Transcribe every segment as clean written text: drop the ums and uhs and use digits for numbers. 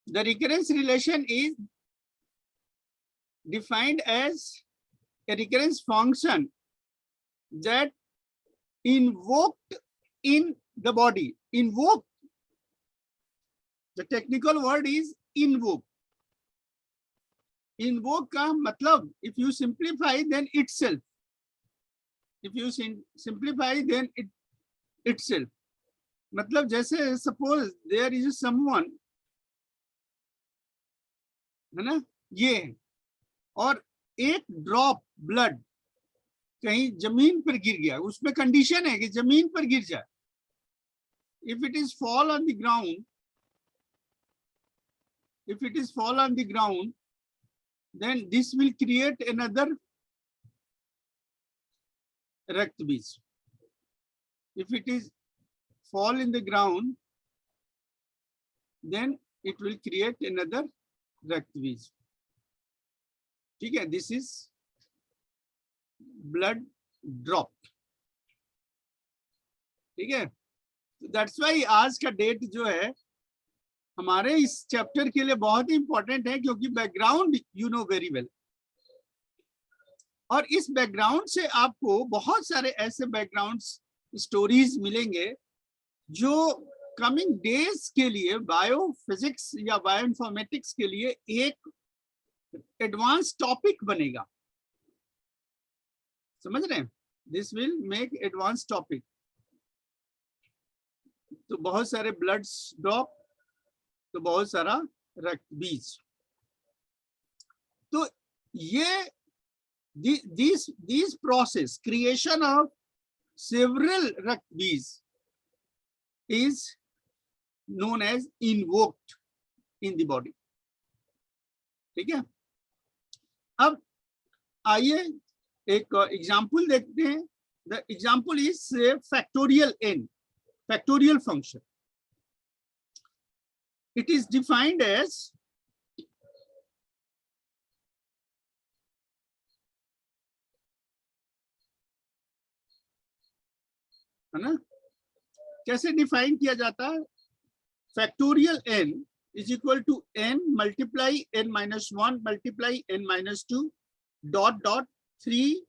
The recurrence relation is defined as a recurrence function that invoked in the body. Invoked. The technical word is invoke. Invoke का मतलब, if you simplify, then itself. If you simplify, then itself. मतलब जैसे suppose there is someone, है ना, ये, और एक drop blood कहीं जमीन पर गिर गया, उसमें कंडीशन है कि जमीन पर गिर जाए. If it is fall on the ground, then this will create another रक्त बीज. If it is fall in the ground, then it will create another रक्त बीज. ठीक है, this is blood drop. ठीक है, that's why आज का डेट जो है हमारे इस चैप्टर के लिए बहुत ही इंपॉर्टेंट है, क्योंकि background you know very well. और इस बैकग्राउंड से आपको बहुत सारे ऐसे बैकग्राउंड स्टोरीज मिलेंगे जो कमिंग डेज के लिए बायोफिजिक्स या बायोइन्फॉर्मेटिक्स के लिए एक एडवांस टॉपिक बनेगा. समझ रहे हैं? This will make advance topic. तो बहुत सारे ब्लड ड्रॉप, तो बहुत सारा रक्त बीज. तो ये these process, creation of several रक्त बीज is known as invoked in the body. ठीक है, अब आइए एक एग्जाम्पल देखते हैं. The example is factorial n, factorial function. It is defined as है ना, कैसे डिफाइन किया जाता है? Factorial n is equal to n multiply n minus 1 multiply n minus 2 dot dot 3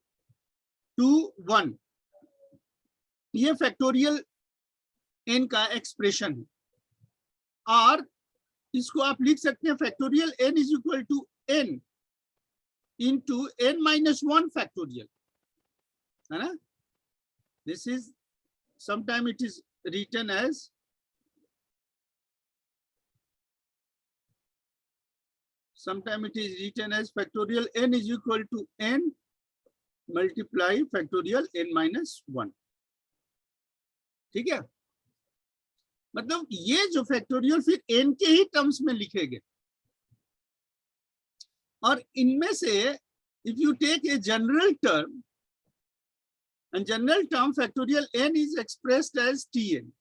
2 1. ये फैक्टोरियल n का एक्सप्रेशन है. और इसको आप लिख सकते हैं factorial n is equal to n into n minus 1 factorial, है ना. This is sometime it is written as factorial n is equal to n multiply factorial n minus 1. ठीक है, मतलब ये जो फैक्टोरियल फिर n के ही टर्म्स में लिखे गए. और इनमें से if you take a general term, and general term factorial n is expressed as tn.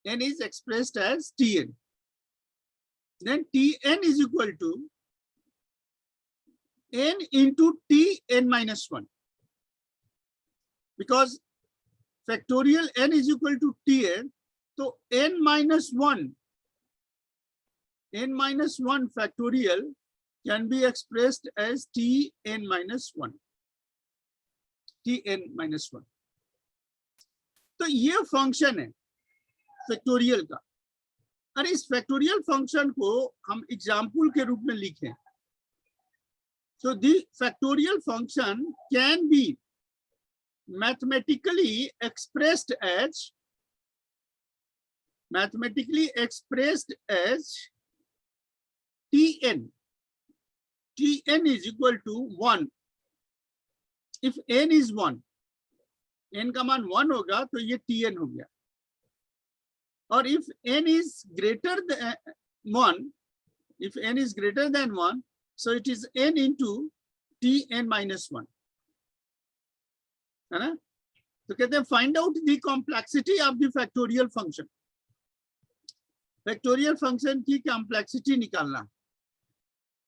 n is expressed as tn. Then tn is equal to n into tn minus 1, because factorial n is equal to tn. So n minus 1 factorial can be expressed as tn minus 1. tn minus 1. तो ये function है factorial का. और इस factorial function को हम example के रूप में लिखें. So the factorial function can be mathematically expressed as tn. tn is equal to 1. If n is 1, n का मान 1 होगा तो ये tn हो गया. और if n is greater than 1, so it is n into tn minus 1, है ना. तो कहते हैं find out the complexity of the factorial function. Factorial function की कॉम्प्लेक्सिटी निकालना.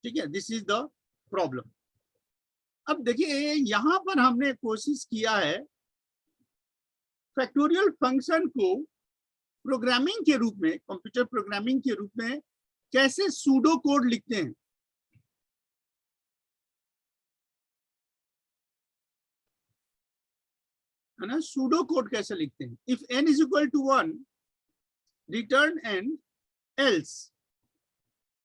ठीक है, दिस इज द प्रॉब्लम. अब देखिए यहां पर हमने कोशिश किया है फैक्टोरियल फंक्शन को प्रोग्रामिंग के रूप में, कंप्यूटर प्रोग्रामिंग के रूप में कैसे सूडो कोड लिखते हैं? है ना, सूडो कोड कैसे लिखते हैं? If n is equal to 1 return n else,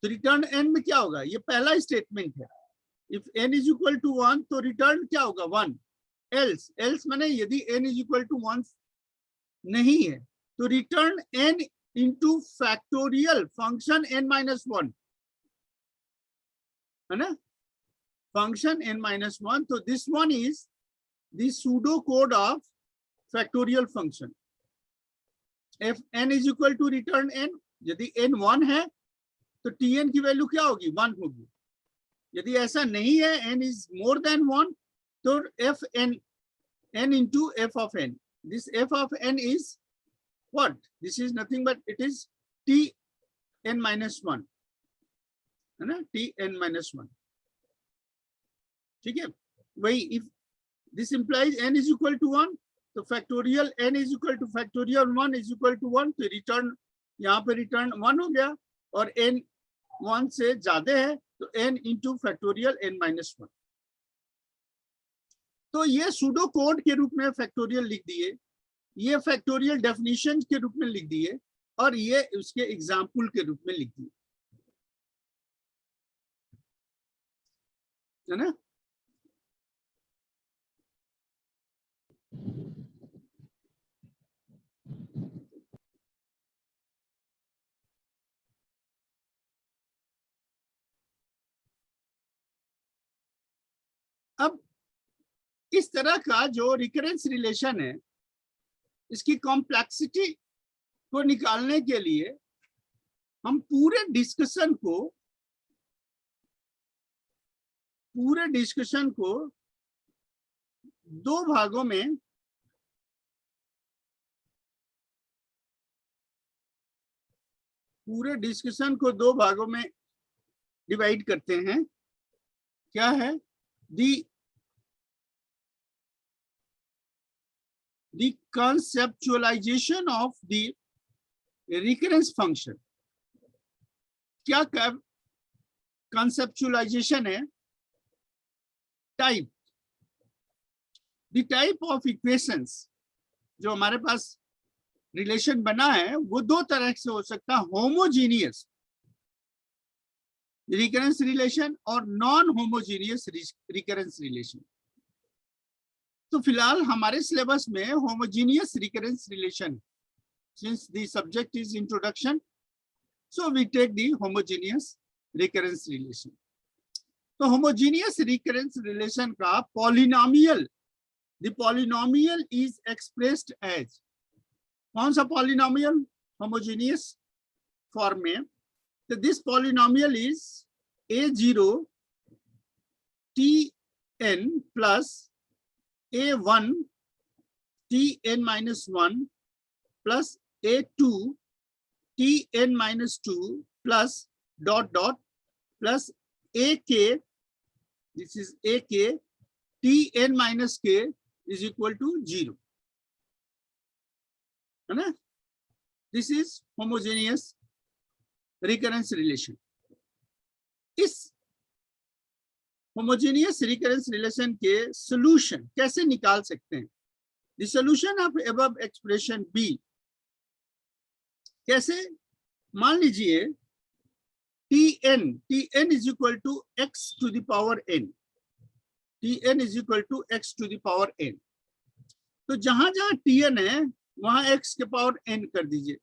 तो रिटर्न n में क्या होगा? ये पहला स्टेटमेंट है। If n is equal to 1 तो रिटर्न क्या होगा? 1। एल्स, एल्स माने यदि n इज इक्वल टू 1 नहीं है तो return n into factorial function n minus 1, है ना, फंक्शन n माइनस 1। तो this one is the pseudo code of factorial function. if n is equal to return n, यदि n 1 है तो tn की वैल्यू क्या होगी? 1 होगी। यदि ऐसा नहीं है, n इज मोर देन 1, तो f n into f of n, this f of n is what? This is nothing but it is t n minus 1, है ना, t n minus 1। ठीक है, वही if this implies n is equal to 1, तो factorial n is equal to factorial 1 is equal to 1, तो return यहाँ पे return 1 हो गया, और n 1 से ज्यादा है तो n into factorial n minus 1। तो ये सूडो कोड के रूप में फैक्टोरियल लिख दिए, ये फैक्टोरियल डेफिनेशन के रूप में लिख दिए, और ये उसके एग्जाम्पल के रूप में लिख दिए, है ना। अब इस तरह का जो रिकरेंस रिलेशन है, इसकी कॉम्प्लेक्सिटी को निकालने के लिए हम पूरे डिस्कशन को दो भागों में डिवाइड करते हैं। क्या है? the conceptualization of the recurrence function। क्या conceptualization है? Type, the type of equations जो हमारे पास रिलेशन बना है वो दो तरह से हो सकता है, होमोजीनियस रिकरेंस रिलेशन और नॉन होमोजीनियस रिकरेंस रिलेशन। तो फिलहाल हमारे सिलेबस में homogeneous recurrence relation, since the subject is introduction, so we take the homogeneous recurrence relation. तो होमोजीनियस रिकरेंस रिलेशन का polynomial, the polynomial is expressed as, कौन सा polynomial? Homogeneous form में। तो this polynomial is a0 tn plus a1 tn minus 1 plus a2 tn minus 2 plus dot dot plus ak, this is ak tn minus k is equal to 0, है ना। This is homogeneous recurrence relation। इस homogeneous recurrence relation के solution कैसे निकाल सकते हैं? The solution of above expression be कैसे? मान लीजिए tn is equal to x to the power n, tn is equal to x to the power n। तो जहां जहां tn है वहां x के पावर n कर दीजिए,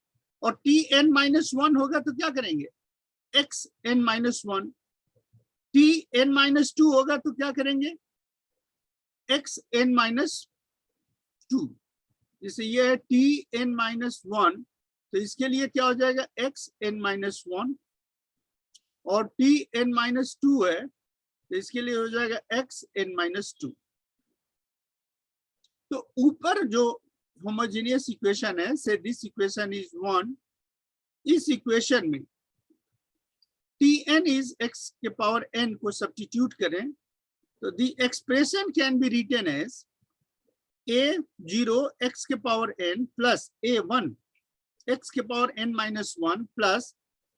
और tn माइनस 1 होगा तो क्या करेंगे? xn minus 1। tn माइनस 2 होगा तो क्या करेंगे? xn minus 2। जैसे ये है tn माइनस 1, तो इसके लिए क्या हो जाएगा? xn माइनस 1, और tn माइनस 2 है तो इसके लिए हो जाएगा xn माइनस 2। तो ऊपर जो होमोजेनियस इक्वेशन है, से दिस इक्वेशन इज 1, इस इक्वेशन में tn is x के पावर n को सब्स्टिट्यूट करें तो the expression can be written as a0 x के power n plus a1 x के power n minus 1 plus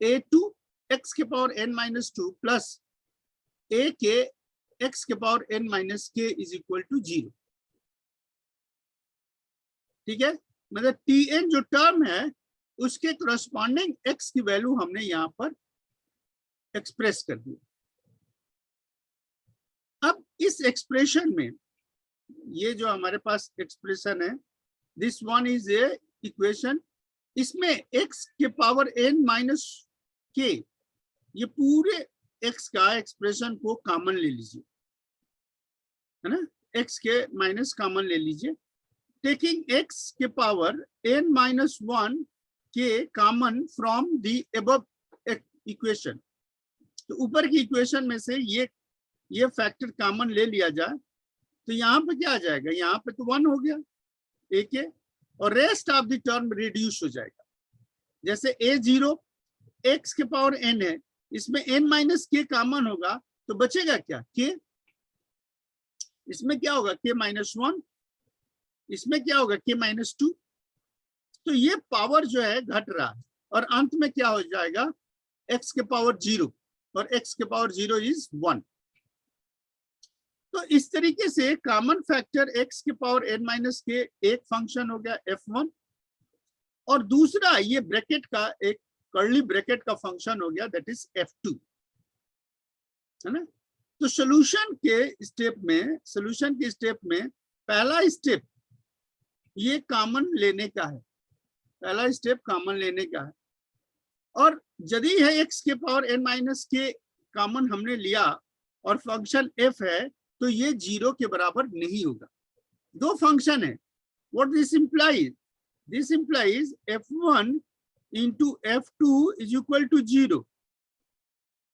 a2 x के power n minus 2 plus a के x के power n minus k is equal to 0। ठीक है, मतलब tn जो term है उसके करस्पॉन्डिंग x की वैल्यू हमने यहां पर एक्सप्रेस कर दी। अब इस एक्सप्रेशन में ये जो हमारे पास एक्सप्रेशन है, this one is a equation, इसमें x के पावर n माइनस k, ये पूरे x का एक्सप्रेशन को कॉमन ले लीजिए, है ना, x के माइनस कॉमन ले लीजिए, टेकिंग x के power n minus 1 k common from the above equation. तो ऊपर की इक्वेशन में से ये फैक्टर कॉमन ले लिया जाए तो यहाँ पे क्या आ जाएगा, यहाँ पे तो 1 हो गया a के, और rest of the term reduce हो जाएगा। जैसे a0 x के पावर n है, इसमें n माइनस k कॉमन होगा तो बचेगा क्या, k, इसमें क्या होगा k माइनस 1, इसमें क्या होगा k माइनस 2। तो ये पावर जो है घट रहा है और अंत में क्या हो जाएगा, x के पावर 0, और x के पावर 0 इज 1। तो इस तरीके से कॉमन फैक्टर x के पावर n माइनस के एक फंक्शन हो गया f1, और दूसरा ये ब्रैकेट का एक कर्ली ब्रैकेट का फंक्शन हो गया, दैट इज f2, है ना। तो सॉल्यूशन के स्टेप में पहला स्टेप ये कॉमन लेने का है, पहला स्टेप कॉमन लेने का है, और यदि है x के पावर n माइनस के कॉमन हमने लिया और फंक्शन f है तो ये 0 के बराबर नहीं होगा। दो फंक्शन है, what this implies f1 into f2 is equal to 0,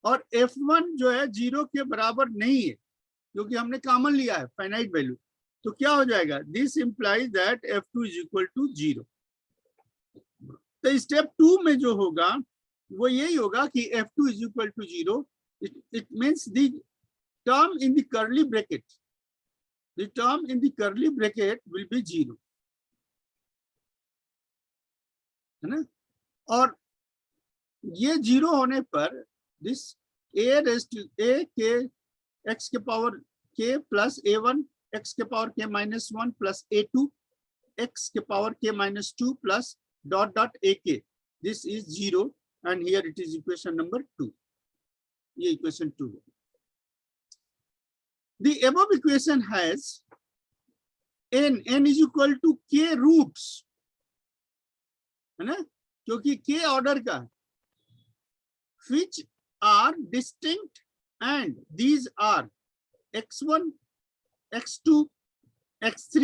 और f1 जो है 0 के बराबर नहीं है क्योंकि हमने कॉमन लिया है फाइनाइट वैल्यू। तो क्या हो जाएगा, this implies that f2 is equal to 0। तो स्टेप 2 में जो होगा वो यही होगा कि f2 is equal to 0, it means the term in the curly bracket will be 0, है ना। और ये 0 होने पर this a के x के power k plus a1 x के power k minus 1 plus a2 x के power k minus 2 plus dot dot ak, this is 0 and here it is equation number 2, ये इक्वेशन 2 है। The above equation has n is equal to k roots, है ना, क्योंकि k order का है, which are distinct and these are x1, x2, x3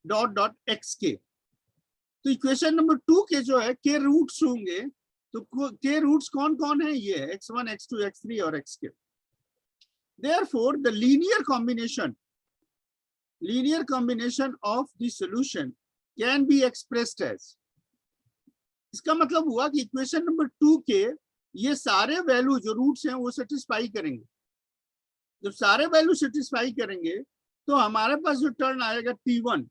dot dot xk। तो equation number 2 के जो है k रूट्स होंगे, तो k रूट्स कौन कौन है, ये है x1, x2, x3 और xk। Therefore, the linear combination of the solution can be expressed as, इसका मतलब हुआ कि इक्वेशन नंबर 2 के ये सारे वैल्यू जो रूट्स हैं वो सेटिस्फाई करेंगे। जब सारे वैल्यू सेटिस्फाई करेंगे तो हमारे पास जो टर्म आएगा t1,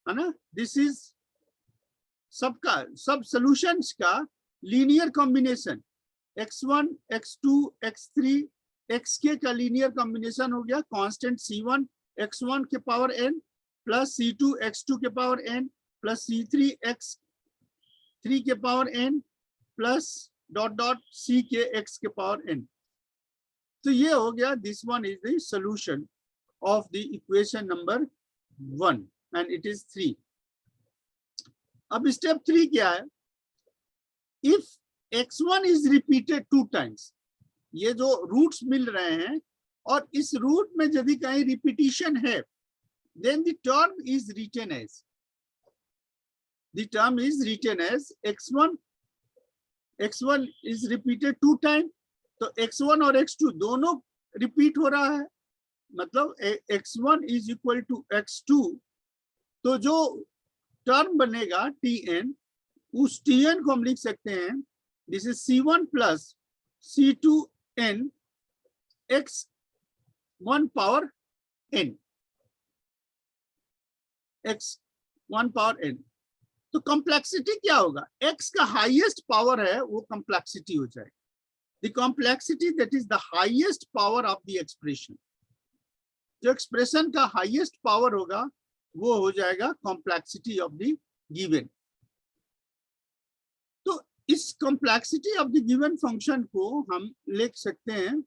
है ना, दिस इज सब सॉल्यूशंस का linear combination, x1, x2, x3, xk का लीनियर कॉम्बिनेशन हो गया कांस्टेंट c1 x1 के power n plus c2 x2 के power n plus c3 x3 के power n plus dot dot c के x के पावर n। तो ये हो गया, this one is the solution of the equation number 1 and it is 3। अब step 3 क्या है, if x1 is repeated 2 times, ये जो रूट्स मिल रहे हैं और इस रूट में यदि कहीं रिपीटिशन है, then the term is written as x1 is repeated 2 times, तो x1 और x2 दोनों रिपीट हो रहा है, मतलब x1 is equal to x2, तो जो टर्म बनेगा tn, उस tn को हम लिख सकते हैं, this is c1 plus c2n x1 power n, x1 power n। तो कॉम्प्लेक्सिटी क्या होगा, x का हाईएस्ट पावर है वो कॉम्प्लेक्सिटी हो जाएगा, the complexity that is the highest power of the expression. जो एक्सप्रेशन का हाईएस्ट पावर होगा वो हो जाएगा कॉम्प्लेक्सिटी ऑफ द गिवन। तो इस complexity of the given function को हम लिख सकते हैं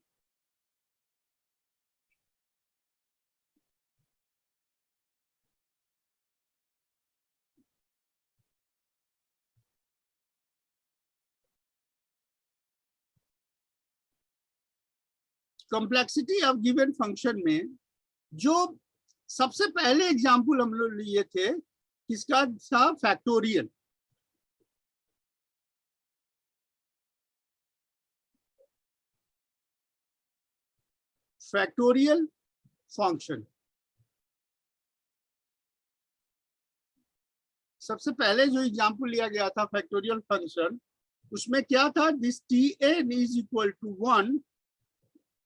कॉम्प्लेक्सिटी ऑफ गिवन फंक्शन में जो सबसे पहले एग्जांपल हम लोग लिए थे किसका था, फैक्टोरियल। फैक्टोरियल फंक्शन सबसे पहले जो एग्जांपल लिया गया था फैक्टोरियल फंक्शन, उसमें क्या था, this tn is equal to 1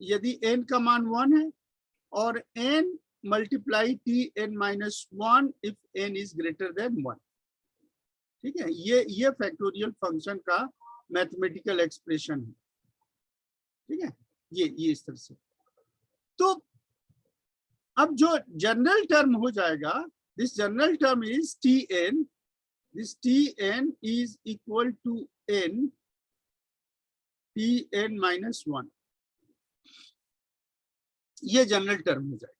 यदि n का मान 1 है, और n multiply tn minus 1 if n is greater than 1। ठीक है, ये फैक्टोरियल फंक्शन का मैथमेटिकल एक्सप्रेशन है। ठीक है, ये इस तरह से। तो अब जो जनरल टर्म हो जाएगा, this general term is tn, this tn is equal to n tn minus 1, ये जनरल टर्म हो जाएगा।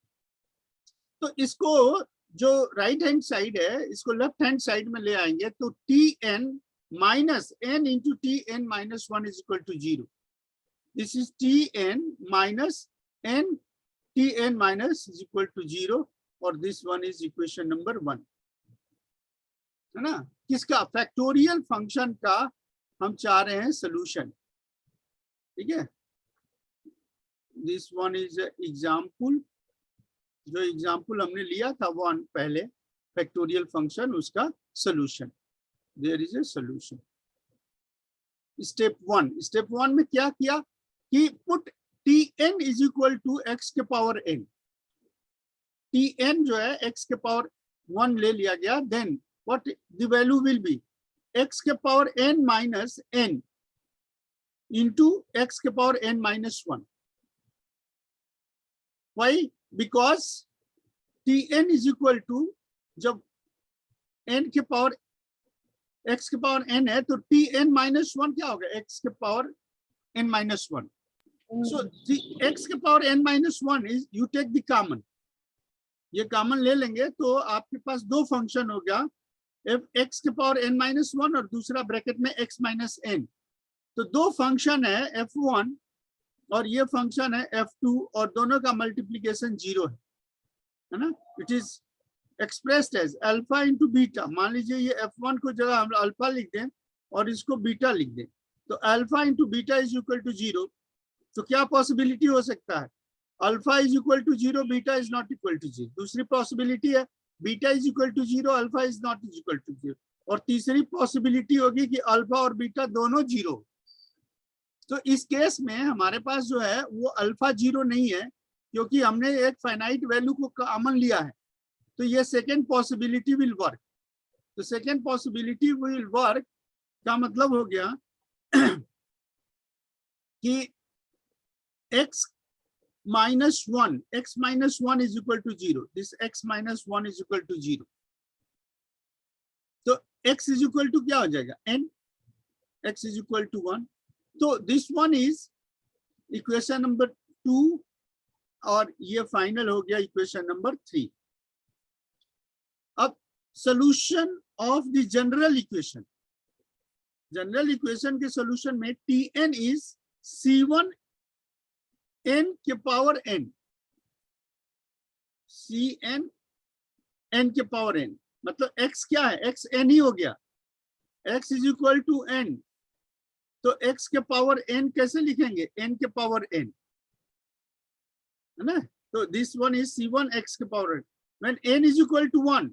तो इसको जो राइट हैंड साइड है इसको लेफ्ट हैंड साइड में ले आएंगे, तो tn minus n into tn minus 1 is equal to 0। This is tn minus n tn minus is equal to 0, और this one is equation number 1, है ना। किसका, फैक्टोरियल फंक्शन का हम चाह रहे हैं सोल्यूशन। ठीक है, दिस वन इज एग्जाम्पल, जो एग्जाम्पल हमने लिया था वन पहले फैक्टोरियल फंक्शन, उसका solution, there is a solution. Step one में क्या किया कि put tn is equal to x के पावर n, tn जो है x के पावर 1 ले लिया गया, then what the value will be, x के power n minus n into x के power n minus 1. Why? Because tn is equal to, जब n के पावर x के पावर n है तो tn minus 1 क्या होगा, x के power n minus 1. So the x के power n minus 1 is, you take the common, ये कॉमन ले लेंगे तो आपके पास दो फंक्शन हो गया, x के पावर n माइनस 1 और दूसरा ब्रैकेट में x माइनस n। तो दो फंक्शन है f1 और ये फंक्शन है f2, और दोनों का मल्टीप्लीकेशन 0 है ना। It is expressed as alpha into beta. मान लीजिए ये f1 को जगह हम अल्फा लिख दें और इसको बीटा लिख दें, तो alpha into beta is equal to 0। तो क्या पॉसिबिलिटी हो सकता है, alpha is equal to 0, beta is not equal to 0। दूसरी पॉसिबिलिटी है beta is equal to 0, alpha is not equal to 0। और तीसरी पॉसिबिलिटी होगी कि अल्फा और बीटा दोनों 0। तो इस केस में हमारे पास जो है वो अल्फा 0 नहीं है, क्योंकि हमने एक फाइनाइट वैल्यू को कॉमन लिया है। तो ये सेकेंड पॉसिबिलिटी विल वर्क। तो सेकेंड पॉसिबिलिटी विल वर्क का मतलब हो गया कि x minus 1 is equal to 0. This x minus 1 is equal to 0. तो x is equal to क्या हो जाएगा, n, x is equal to 1. तो this one is equation number 2 और ये फाइनल हो गया इक्वेशन नंबर 3. अब solution of the general equation, general equation के सोल्यूशन में tn इज c1 n के पावर n, cn n के पावर n, मतलब x क्या है, x n ही हो गया, x is equal to n। तो x के पावर n कैसे लिखेंगे, n के पावर n, है ना। तो this one is c1 x के power n when n is equal to 1।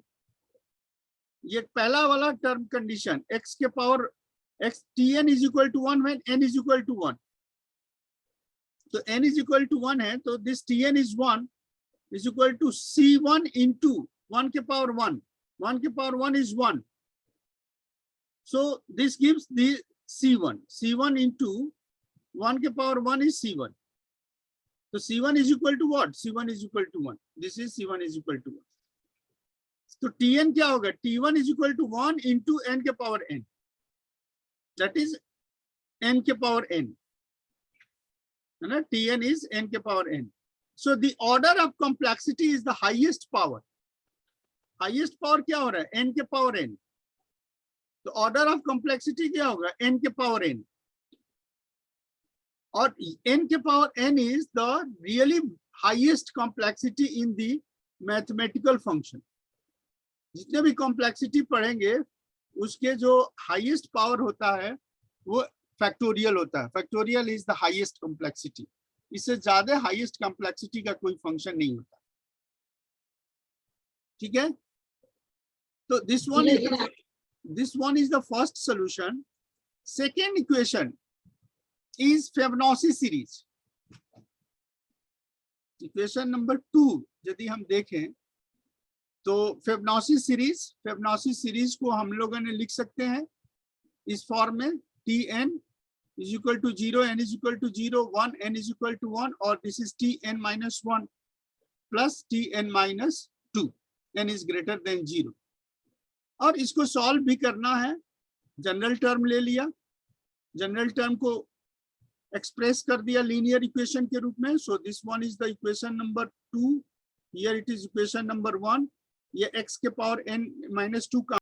ये पहला वाला टर्म कंडीशन, x के power x tn is equal to 1 when n is equal to 1। तो n इज इक्वल टू 1 है, तो this tn is 1 is equal to c1 into 1 के power 1, 1 के power 1 is 1, So this gives the C1. C1 into 1 के power 1 is C1. So C1 is equal to what? C1 is equal to 1. This is C1 is equal to 1. So Tn क्या होगा? T1 is equal to 1 into n के power n. That is n के power n. है ना? Tn is n के power n. So the order of complexity is the highest power. Highest power क्या हो रहा है? n के power n. तो order of complexity क्या होगा? n के power n. और n के power n is the really highest complexity in the mathematical function. जितने भी complexity पढ़ेंगे उसके जो highest power होता है वो factorial होता है. Factorial is the highest complexity. इससे ज्यादा highest complexity का कोई function नहीं होता. ठीक है? तो this one is the first solution. Second equation is Fibonacci series. Equation number 2 यदि हम देखें तो Fibonacci series को हम लोगों ने लिख सकते हैं इस फॉर्म में Tn is equal to 0, n is equal to 0, 1, n is equal to 1, or this is Tn minus 1 plus Tn minus 2, n is greater than 0. और इसको सॉल्व भी करना है. जनरल टर्म ले लिया, जनरल टर्म को एक्सप्रेस कर दिया लीनियर इक्वेशन के रूप में. So this one is the equation number 2. Here it is equation number 1. ये x के पावर n minus 2 का